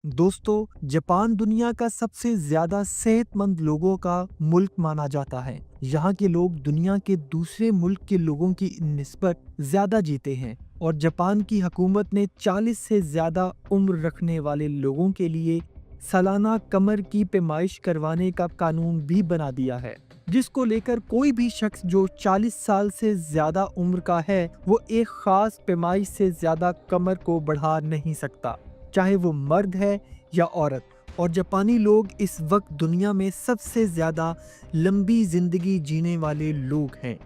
दोस्तों, जापान दुनिया का सबसे ज्यादा सेहतमंद लोगों का मुल्क माना जाता है। यहाँ के लोग दुनिया के दूसरे मुल्क के लोगों की निस्बत ज्यादा जीते हैं और जापान की हुकूमत ने 40 से ज्यादा उम्र रखने वाले लोगों के लिए सालाना कमर की पैमाइश करवाने का कानून भी बना दिया है, जिसको लेकर कोई भी शख्स जो 40 साल से ज्यादा उम्र का है वो एक खास पैमाइश से ज्यादा कमर को बढ़ा नहीं सकता, चाहे वो मर्द है या औरत। और जापानी लोग इस वक्त दुनिया में सबसे ज्यादा लंबी जिंदगी जीने वाले लोग हैं।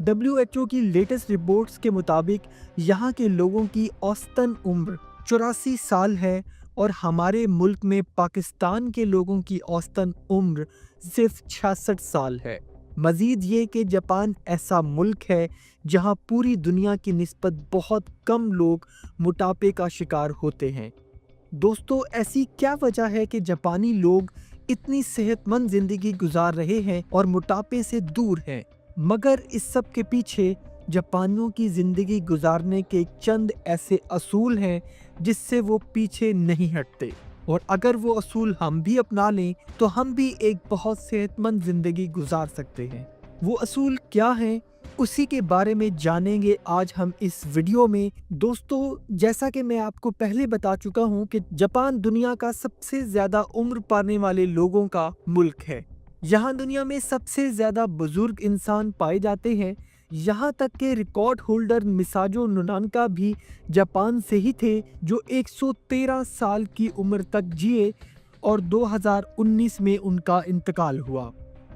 WHO की लेटेस्ट रिपोर्ट्स के मुताबिक यहाँ के लोगों की औसतन उम्र 84 साल है और हमारे मुल्क में पाकिस्तान के लोगों की औसतन उम्र सिर्फ 66 साल है। मजीद ये कि जापान ऐसा मुल्क है जहाँ पूरी दुनिया की निस्बत बहुत कम लोग मोटापे का शिकार होते हैं। दोस्तों, ऐसी क्या वजह है कि जापानी लोग इतनी सेहतमंद जिंदगी गुजार रहे हैं और मोटापे से दूर हैं? मगर इस सब के पीछे जापानियों की जिंदगी गुजारने के चंद ऐसे असूल हैं जिससे वो पीछे नहीं हटते, और अगर वो असूल हम भी अपना लें तो हम भी एक बहुत सेहतमंद जिंदगी गुजार सकते हैं। वो असूल क्या हैं, उसी के बारे में जानेंगे आज हम इस वीडियो में। दोस्तों, जैसा कि मैं आपको पहले बता चुका हूं कि जापान दुनिया का सबसे ज्यादा उम्र पाने वाले लोगों का मुल्क है। यहाँ दुनिया में सबसे ज्यादा बुजुर्ग इंसान पाए जाते हैं। यहाँ तक के रिकॉर्ड होल्डर मिसाजो नुनानका भी जापान से ही थे, जो 113 साल की उम्र तक जिए और 2019 में उनका इंतकाल हुआ।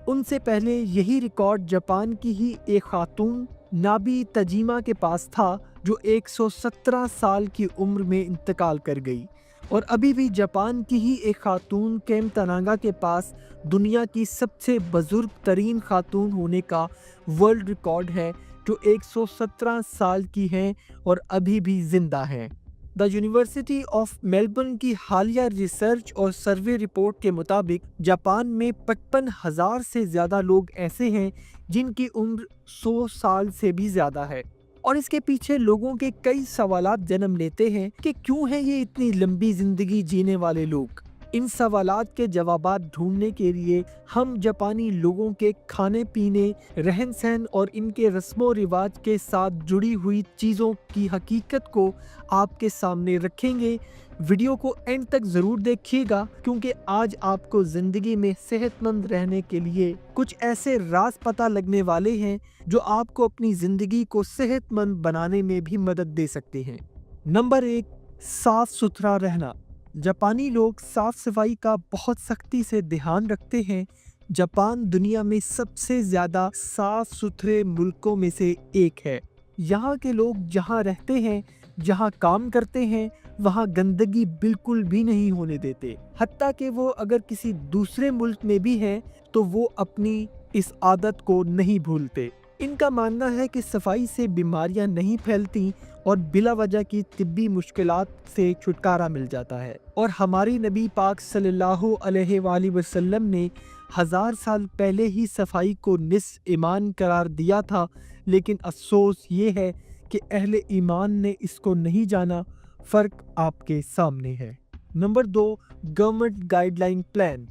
उनसे पहले यही रिकॉर्ड जापान की ही एक खातून नाबी तजीमा के पास था, जो 117 साल की उम्र में इंतकाल कर गई। और अभी भी जापान की ही एक खातून केम तनांगा के पास दुनिया की सबसे बुजुर्ग तरीन खातून होने का वर्ल्ड रिकॉर्ड है, जो 117 साल की हैं और अभी भी जिंदा हैं। द यूनिवर्सिटी ऑफ मेलबर्न की हालिया रिसर्च और सर्वे रिपोर्ट के मुताबिक जापान में 55,000 से ज़्यादा लोग ऐसे हैं जिनकी उम्र 100 साल से भी ज़्यादा है। और इसके पीछे लोगों के कई सवालात जन्म लेते हैं कि क्यों है ये इतनी लंबी ज़िंदगी जीने वाले लोग। इन सवालात के जवाबात ढूंढने के लिए हम जापानी लोगों के खाने पीने, रहन सहन और इनके रस्मों रिवाज के साथ जुड़ी हुई चीज़ों की हकीकत को आपके सामने रखेंगे। वीडियो को एंड तक ज़रूर देखिएगा, क्योंकि आज आपको ज़िंदगी में सेहतमंद रहने के लिए कुछ ऐसे राज पता लगने वाले हैं जो आपको अपनी ज़िंदगी को सेहतमंद बनाने में भी मदद दे सकते हैं। नंबर 1, साफ सुथरा रहना। जापानी लोग साफ सफाई का बहुत सख्ती से ध्यान रखते हैं। जापान दुनिया में सबसे ज़्यादा साफ सुथरे मुल्कों में से एक है। यहाँ के लोग जहाँ रहते हैं, जहाँ काम करते हैं, वहाँ गंदगी बिल्कुल भी नहीं होने देते। हत्ता कि वो अगर किसी दूसरे मुल्क में भी हैं तो वो अपनी इस आदत को नहीं भूलते। इनका मानना है कि सफाई से बीमारियां नहीं फैलती और बिला वजह की तिब्बी मुश्किलात से छुटकारा मिल जाता है। और हमारी नबी पाक सल्लल्लाहु अलैहि वसल्लम ने 1000 साल पहले ही सफाई को निस्फ ईमान करार दिया था, लेकिन अफसोस ये है कि अहले ईमान ने इसको नहीं जाना। फ़र्क आपके सामने है। Number 2, government guideline plan.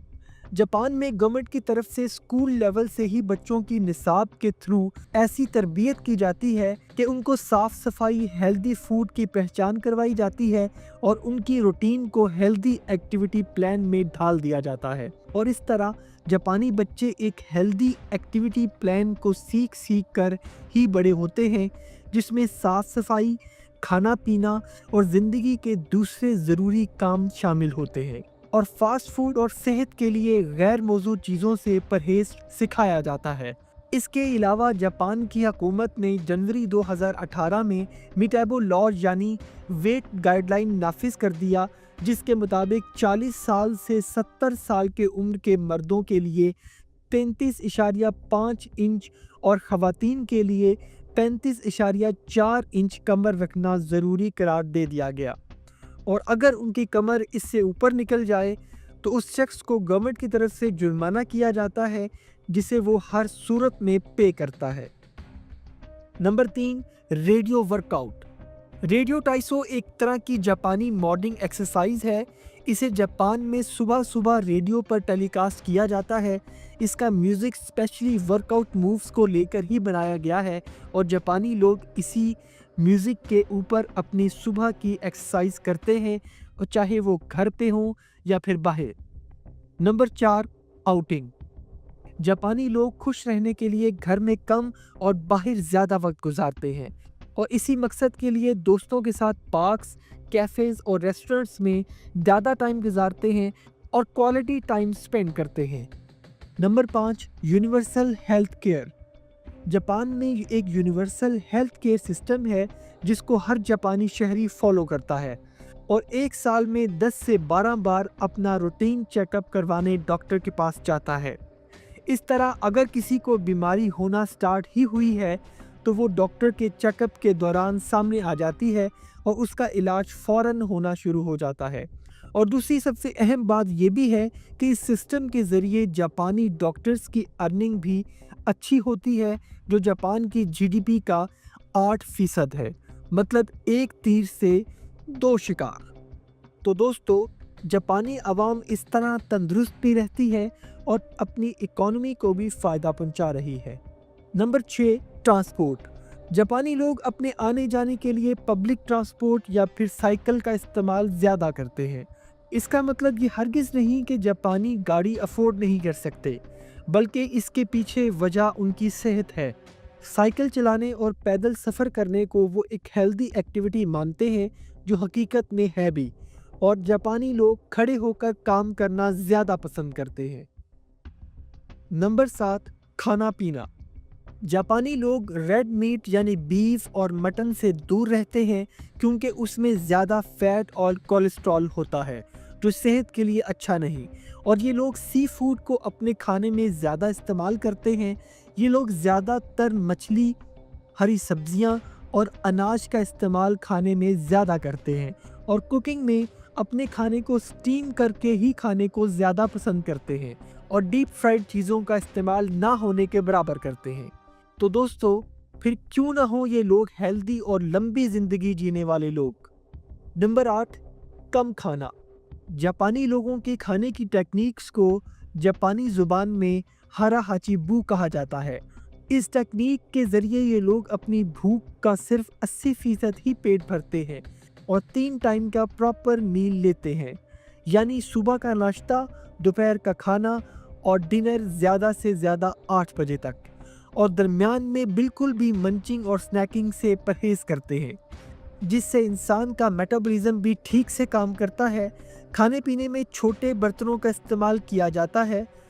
Japan में गवर्नमेंट की तरफ से स्कूल लेवल से ही बच्चों की निसाब के थ्रू ऐसी तरबियत की जाती है कि उनको साफ सफाई, हेल्दी फूड की पहचान करवाई जाती है और उनकी रूटीन को हेल्दी एक्टिविटी प्लान में ढाल दिया जाता है। और इस तरह जापानी बच्चे एक हेल्दी एक्टिविटी प्लान को सीख सीख कर ही बड़े होते हैं, जिसमें साफ सफाई, खाना पीना और ज़िंदगी के दूसरे ज़रूरी काम शामिल होते हैं। और फास्ट फूड और सेहत के लिए गैर मौजूद चीज़ों से परहेज सिखाया जाता है। इसके अलावा जापान की हुकूमत ने जनवरी 2018 में मीटाबो लॉज यानी वेट गाइडलाइन नाफिज कर दिया, जिसके मुताबिक 40 साल से 70 साल के उम्र के मर्दों के लिए 33.5 इंच और ख़वातीन के लिए 35.4 इंच कमर रखना ज़रूरी करार दे दिया गया। और अगर उनकी कमर इससे ऊपर निकल जाए तो उस शख्स को गवर्नमेंट की तरफ से जुर्माना किया जाता है, जिसे वो हर सूरत में पे करता है। Number 3, radio workout. रेडियो टाइसो एक तरह की जापानी मॉर्निंग एक्सरसाइज है। इसे जापान में सुबह सुबह रेडियो पर टेलीकास्ट किया जाता है। इसका म्यूजिक स्पेशली वर्कआउट मूव्स को लेकर ही बनाया गया है और जापानी लोग इसी म्यूजिक के ऊपर अपनी सुबह की एक्सरसाइज करते हैं, और चाहे वो घर पे हो या फिर बाहर। Number 4, outing. जापानी लोग खुश रहने के लिए घर में कम और बाहर ज़्यादा वक्त गुजारते हैं, और इसी मकसद के लिए दोस्तों के साथ पार्क्स, कैफ़ेज़ और रेस्टोरेंट्स में ज़्यादा टाइम गुजारते हैं और क्वालिटी टाइम स्पेंड करते हैं। Number 5, universal health care. Japan में एक यूनिवर्सल हेल्थ केयर सिस्टम है जिसको हर जापानी शहरी फॉलो करता है और एक साल में 10 से 12 बार अपना रूटीन चेकअप करवाने डॉक्टर के पास जाता है। इस तरह अगर किसी को बीमारी होना स्टार्ट ही हुई है तो वो डॉक्टर के चेकअप के दौरान सामने आ जाती है और उसका इलाज फ़ौरन होना शुरू हो जाता है। और दूसरी सबसे अहम बात ये भी है कि इस सिस्टम के ज़रिए जापानी डॉक्टर्स की अर्निंग भी अच्छी होती है, जो जापान की जीडीपी का 8% है। मतलब एक तीर से 2 शिकार। तो दोस्तों, जापानी आवाम इस तरह तंदुरुस्त भी रहती है और अपनी इकोनॉमी को भी फ़ायदा पहुंचा रही है। Number 6, transport. जापानी लोग अपने आने जाने के लिए पब्लिक ट्रांसपोर्ट या फिर साइकिल का इस्तेमाल ज़्यादा करते हैं। इसका मतलब ये हरगिज़ नहीं कि जापानी गाड़ी अफोर्ड नहीं कर सकते, बल्कि इसके पीछे वजह उनकी सेहत है। साइकिल चलाने और पैदल सफ़र करने को वो एक हेल्दी एक्टिविटी मानते हैं, जो हकीकत में है भी। और जापानी लोग खड़े होकर काम करना ज़्यादा पसंद करते हैं। नंबर 7, खाना पीना। जापानी लोग रेड मीट यानी बीफ और मटन से दूर रहते हैं क्योंकि उसमें ज़्यादा फैट और कोलेस्ट्रॉल होता है, जो सेहत के लिए अच्छा नहीं। और ये लोग सी फूड को अपने खाने में ज़्यादा इस्तेमाल करते हैं। ये लोग ज़्यादातर मछली, हरी सब्जियां और अनाज का इस्तेमाल खाने में ज़्यादा करते हैं, और कुकिंग में अपने खाने को स्टीम करके ही खाने को ज़्यादा पसंद करते हैं और डीप फ्राइड चीज़ों का इस्तेमाल ना होने के बराबर करते हैं। तो दोस्तों, फिर क्यों ना हो ये लोग हेल्दी और लंबी ज़िंदगी जीने वाले लोग। नंबर 8, कम खाना। जापानी लोगों के खाने की टेक्निक्स को जापानी ज़ुबान में हारा हाचिबू कहा जाता है। इस टेक्निक के ज़रिए ये लोग अपनी भूख का सिर्फ 80% ही पेट भरते हैं और 3 टाइम का प्रॉपर मील लेते हैं, यानी सुबह का नाश्ता, दोपहर का खाना और डिनर ज़्यादा से ज़्यादा 8 बजे तक, और दरमियान में बिल्कुल भी मंचिंग और स्नैकिंग से परहेज़ करते हैं, जिससे इंसान का मेटाबॉलिज्म भी ठीक से काम करता है। खाने पीने में छोटे बर्तनों का इस्तेमाल किया जाता है,